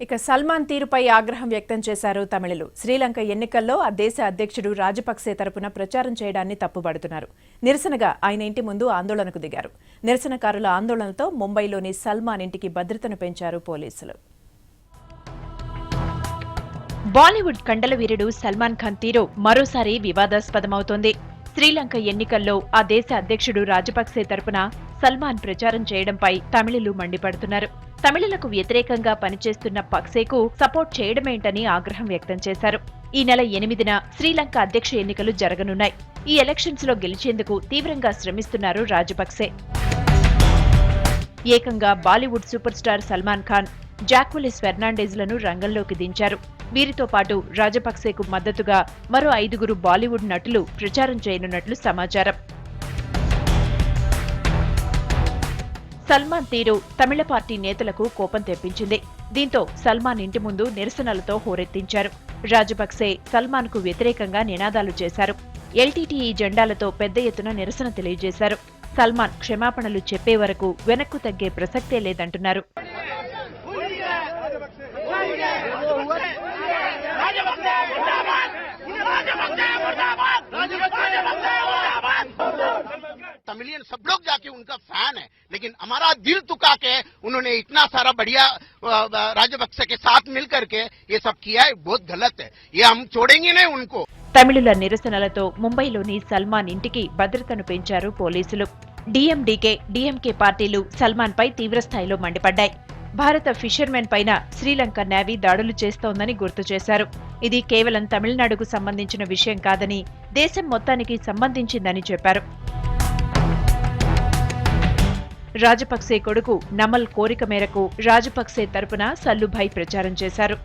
ఇక సల్మాన్ తీరుపై ఆగ్రహం వ్యక్తం చేశారు తమిళులు. శ్రీలంక ఎన్నికల్లో ఆ దేశ అధ్యక్షుడు రాజపక్సే తరపున ప్రచారం చేయడాన్ని తప్పుబడుతున్నారు. నిరసనగా ఆయన ఇంటి ముందు ఆందోళనకు దిగారు. నిరసనకారుల ఆందోళనతో ముంబైలోని సల్మాన్ ఇంటికి భద్రతను పెంచారు పోలీసులు. బాలీవుడ్ కండల వీరుడు సల్మాన్ ఖాన్ తీరు మరోసారి వివాదాస్పదమవుతోంది. శ్రీలంక ఎన్నికల్లో ఆ దేశ అధ్యక్షుడు రాజపక్సే తరపున సల్మాన్ ప్రచారం చేయడంపై తమిళులు మండిపడుతున్నారు. తమిళులకు వ్యతిరేకంగా పనిచేస్తున్న పక్సేకు సపోర్ట్ చేయడమేంటని ఆగ్రహం వ్యక్తం చేశారు. ఈ నెల 8న శ్రీలంక అధ్యక్ష ఎన్నికలు జరగనున్నాయి. ఈ ఎలక్షన్స్ లో గెలిచేందుకు తీవ్రంగా శ్రమిస్తున్నారు రాజపక్సే. ఏకంగా Bollywood super star Salman Khan, Jacqueline ఫెర్నాండెజ్లను రంగంలోకి దించారు. వీరితో పాటు రాజపక్సేకు మద్దతుగా మరో 5గురు బాలీవుడ్ నటులు ప్రచారం చేయనున్నట్లు సమాచారం. సల్మాన్ తీరు తమిళ పార్టీ నేతలకు కోపం తెప్పించింది. దీంతో సల్మాన్ ఇంటి ముందు నిరసనలతో హోరెత్తించారు. రాజపక్సే సల్మాన్ కు వ్యతిరేకంగా నినాదాలు చేశారు. ఎల్టీటీఈ జెండాలతో పెద్ద ఎత్తున నిరసన తెలియజేశారు. సల్మాన్ క్షమాపణలు చెప్పే వరకు వెనక్కు తగ్గే ప్రసక్తే లేదంటున్నారు. तमिलियन सब लोग जाके उनका फैन है, लेकिन हमारा दिल दुखा के उन्होंने इतना सारा बढ़िया राजपक्से के साथ मिल करके ये सब किया है, बहुत गलत है. ये हम छोड़ेंगे नहीं उनको. తమిళుల నిరసనలతో ముంబైలోని సల్మాన్ ఇంటికి భద్రతను పెంచారు పోలీసులు. డిఎంకే పార్టీలు సల్మాన్ పై తీవ్రస్థాయిలో మండిపడ్డాయి. భారత ఫిషర్మెన్ పైన శ్రీలంక నేవీ దాడులు చేస్తోందని గుర్తు చేశారు. ఇది కేవలం తమిళనాడుకు సంబంధించిన విషయం కాదని, దేశం మొత్తానికి సంబంధించిందని చెప్పారు. రాజపక్సే కొడుకు నమల్ కోరిక మేరకు రాజపక్సే తరపున సల్లుభాయ్ ప్రచారం చేశారు.